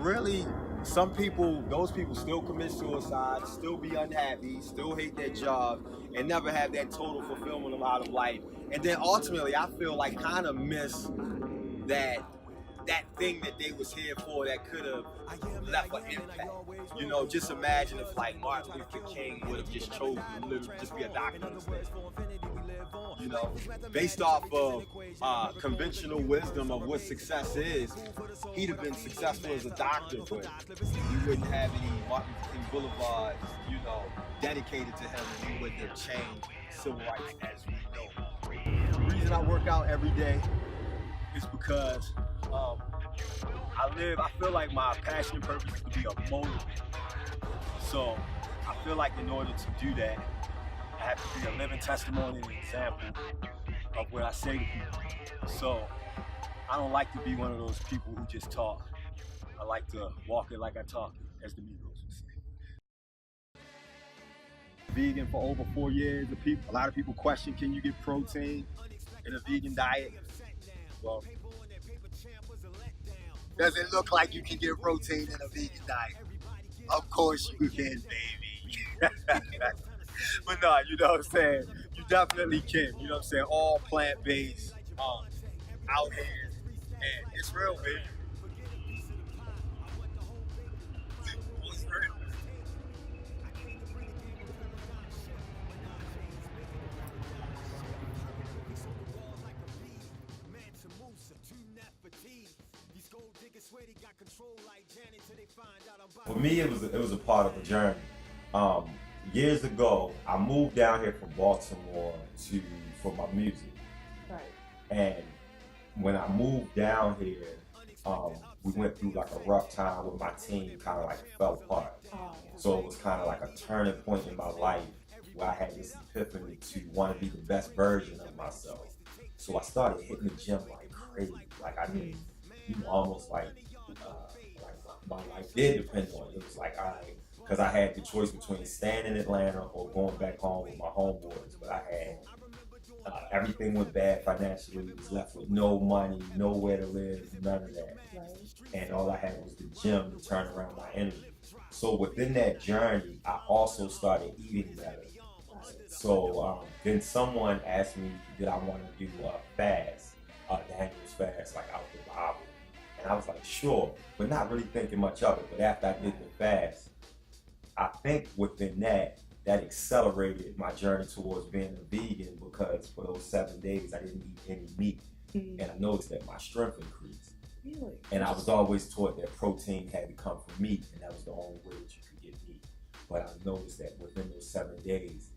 really, some people, those people still commit suicide, still be unhappy, still hate their job, and never have that total fulfillment out of life. And then ultimately, I feel like kind of miss that thing that they was here for that could have left an impact. You know, just imagine if like Martin Luther King would have just chosen to literally just be a doctor instead. You know, based off of conventional wisdom of what success is, he'd have been successful as a doctor, but we wouldn't have any Martin Luther King Boulevard, you know, dedicated to him, and he wouldn't have changed civil rights as we know. The reason I work out every day is because I feel like my passion and purpose is to be a motivator. So I feel like in order to do that, I have to be a living testimony and example of what I say to people. So I don't like to be one of those people who just talk. I like to walk it like I talk it, as the Migos would say. Vegan for over 4 years. A lot of people question, can you get protein in a vegan diet? Well, does it look like you can get protein in a vegan diet? Of course you can, baby. But no, you know what I'm saying? You definitely can. You know what I'm saying? All plant-based out here. And it's real, baby. It's real. For me, it was a part of the journey. Years ago, I moved down here from Baltimore for my music. Right. And when I moved down here, we went through like a rough time with my team, kind of like fell apart. Oh, yeah. So it was kind of like a turning point in my life where I had this epiphany to want to be the best version of myself. So I started hitting the gym like crazy. Like I did, almost like my life did depend on it. It was like because I had the choice between staying in Atlanta or going back home with my homeboys. But I had everything went bad financially. Was left with no money, nowhere to live, none of that. Right. And all I had was the gym to turn around my energy. So within that journey, I also started eating better. So then someone asked me, did I want to do a fast, Daniel's fast, like out the Bible? And I was like, sure, but not really thinking much of it. But after I did the fast, I think within that accelerated my journey towards being a vegan, because for those 7 days I didn't eat any meat. And I noticed that my strength increased. Really? And I was always taught that protein had to come from meat, and that was the only way that you could get meat. But I noticed that within those 7 days,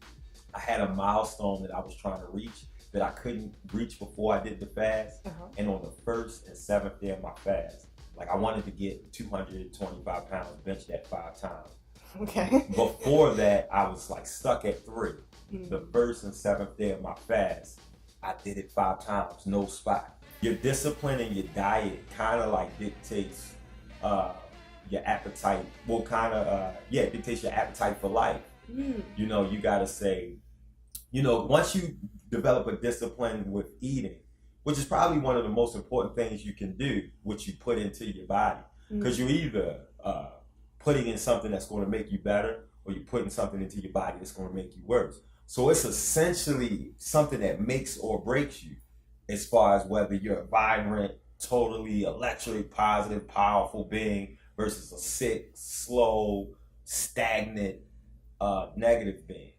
I had a milestone that I was trying to reach that I couldn't reach before I did the fast. And on the 1st and 7th day of my fast, like I wanted to get 225 pounds, bench that 5 times. Okay. Before that, I was like stuck at 3. The 1st and 7th day of my fast, I did it 5 times, no spot. Your discipline and your diet kind of like dictates your appetite. Well, it dictates your appetite for life. You know, you gotta say, you know, once you develop a discipline with eating, which is probably one of the most important things you can do, which you put into your body. Because you're either putting in something that's going to make you better, or you're putting something into your body that's going to make you worse. So it's essentially something that makes or breaks you, as far as whether you're a vibrant, totally electric, positive, powerful being versus a sick, slow, stagnant, negative being.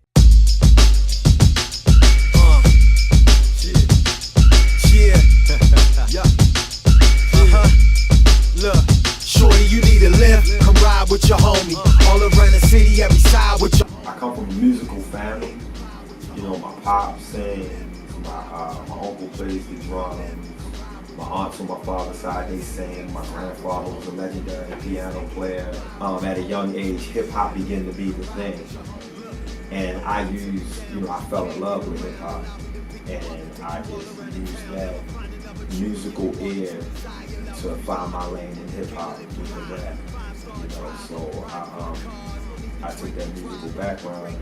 Look, shorty, you need a lift. Come ride with your homie. All around the city, every side with your. I come from a musical family. You know, my pop sings, my uncle plays the drums, my aunts on my father's side, they sing. My grandfather was a legendary piano player. At a young age, hip hop began to be the thing. And I fell in love with hip hop. And I just used that musical ear to find my lane in hip hop with the rap. You know, so I took that musical background and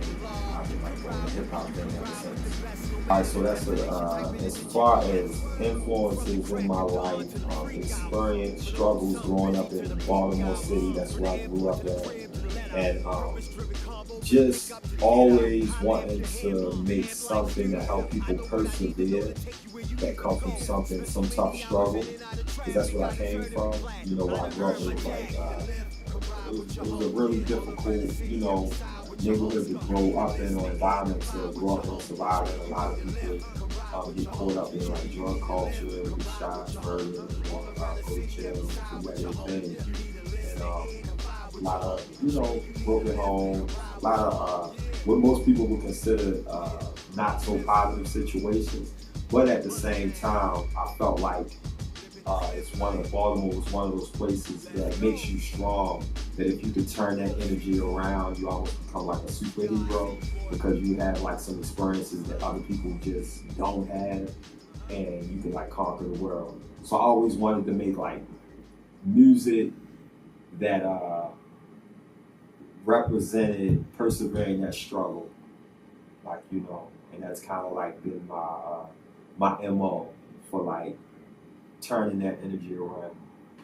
I've been like doing the hip hop thing ever since. All right, so that's as far as influences in my life, experience, struggles growing up in Baltimore City. That's where I grew up at, and just always wanting to make something to help people persevere that come from something, some tough struggle, because that's where I came from. You know, where I grew up, it was like, it was a really difficult, you know, neighborhood to grow up in, or environment to grow up and survive in. A lot of people get caught up in like drug culture, get shot, murdered, or go to jail for whatever things. And a lot of, you know, broken homes, a lot of what most people would consider not so positive situations. But at the same time, I felt like Baltimore was one of those places that makes you strong, that if you could turn that energy around, you almost become like a superhero, because you have like some experiences that other people just don't have, and you can like conquer the world. So I always wanted to make like music that represented persevering that struggle, like, you know, and that's kind of like been my MO for like turning that energy around.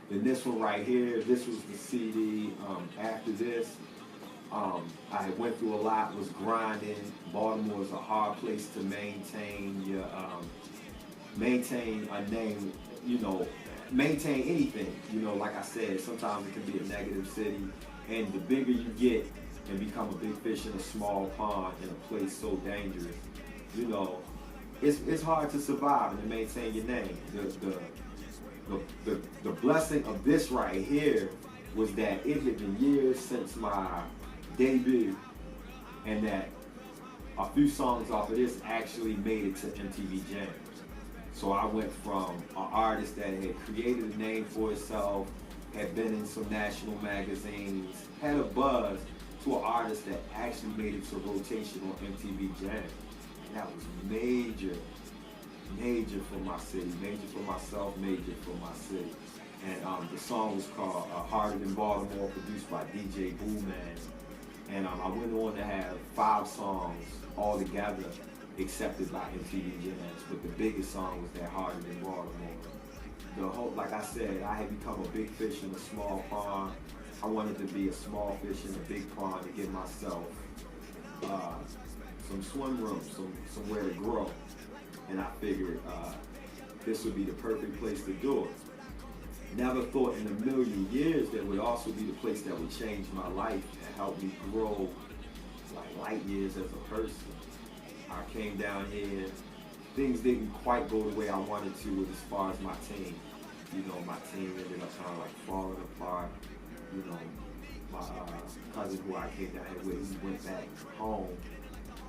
Then this one right here, this was the CD. After this, I had went through a lot, was grinding. Baltimore is a hard place to maintain your, maintain a name, you know, maintain anything. You know, like I said, sometimes it can be a negative city, and the bigger you get and become a big fish in a small pond in a place so dangerous, you know, it's hard to survive and to maintain your name. The blessing of this right here was that it had been years since my debut, and that a few songs off of this actually made it to MTV Jam. So I went from an artist that had created a name for itself, had been in some national magazines, had a buzz, to an artist that actually made it to rotation on MTV Jam. And that was major for my city, major for myself, major for my city. And the song was called Harder Than Baltimore, produced by DJ Mullyman. And I went on to have 5 songs all together accepted by MTV Jams, but the biggest song was that Harder Than Baltimore. Like I said, I had become a big fish in a small pond. I wanted to be a small fish in a big pond to give myself some swim room, somewhere to grow. And I figured this would be the perfect place to do it. Never thought in a million years that would also be the place that would change my life and help me grow like light years as a person. I came down here, things didn't quite go the way I wanted to as far as my team. You know, my team ended up kind of like falling apart. You know, my cousin who I came down here with, he went back home,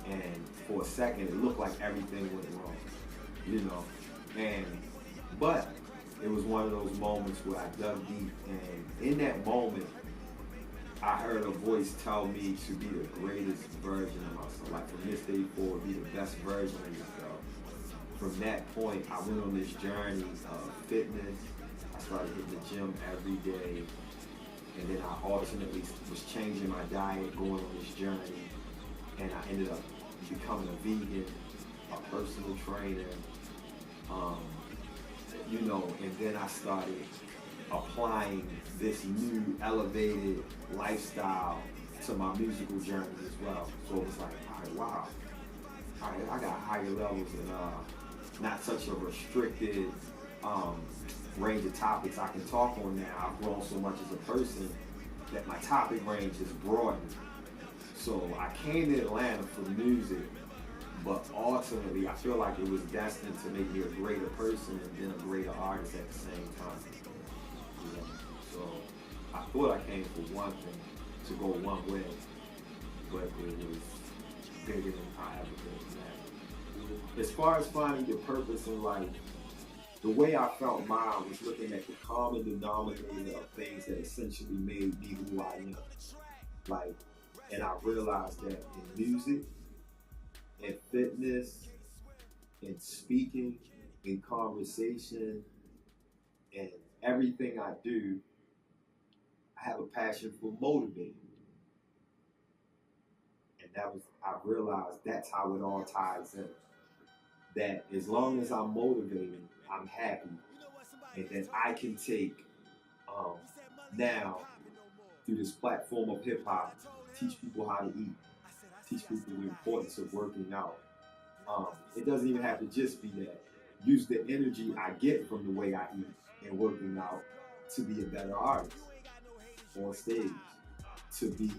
and for a second it looked like everything went wrong, you know. But it was one of those moments where I dug deep, and in that moment I heard a voice tell me to be the greatest version of myself. Like, from this day forward, be the best version of yourself. From that point, I went on this journey of fitness. I started hitting the gym every day. And then I ultimately was changing my diet, going on this journey. And I ended up becoming a vegan, a personal trainer, you know, and then I started applying this new elevated lifestyle to my musical journey as well. So it was like, all right, wow, all right, I got higher levels and not such a restricted range of topics I can talk on now. I've grown so much as a person that my topic range has broadened. So I came to Atlanta for music, but ultimately I feel like it was destined to make me a greater person and then a greater artist at the same time. You know? So I thought I came for one thing, to go one way, but it was bigger than I ever could imagine. As far as finding your purpose in life, the way I felt mine was looking at the common denominator of things that essentially made me who I am. Like, and I realized that in music, in fitness, in speaking, in conversation, and everything I do, I have a passion for motivating. I realized that's how it all ties in. That as long as I'm motivated, I'm happy, and then I can take now through this platform of hip hop, teach people how to eat, teach people the importance of working out. It doesn't even have to just be that. Use the energy I get from the way I eat and working out to be a better artist on stage, to be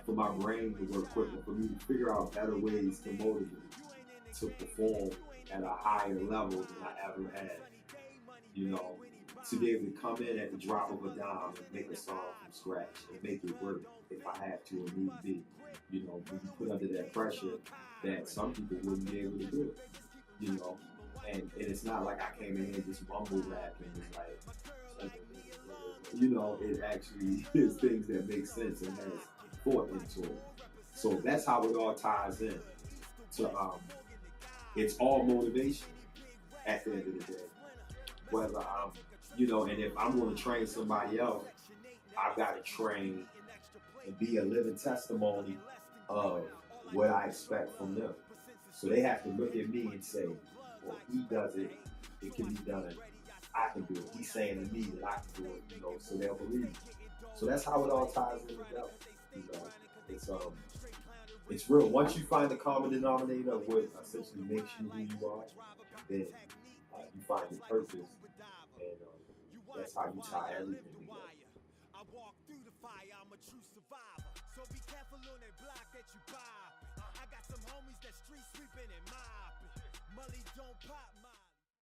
for my brain to work quicker, for me to figure out better ways to motivate, to perform at a higher level than I ever had. You know, to be able to come in at the drop of a dime and make a song from scratch and make it work if I have to or need to be. You know, when you put under that pressure that some people wouldn't be able to do it. You know, and it's not like I came in here and just mumble rap and it's like, you know, it actually is things that make sense and has thought into it. So that's how it all ties in. To it's all motivation at the end of the day. Whether I'm, you know, and if I'm going to train somebody else, I've got to train and be a living testimony of what I expect from them. So they have to look at me and say, well, he does it, it can be done, I can do it. He's saying to me that I can do it, you know, so they'll believe me. So that's how it all ties in together. You know, it's real. Once you find the common denominator of what essentially makes you who you are, then you find your purpose, and that's how you tie everything together. I walk through the fire, I'm a true survivor. So be careful on that block that you buy. I got some homies that street sweeping and mopping. Mully don't pop my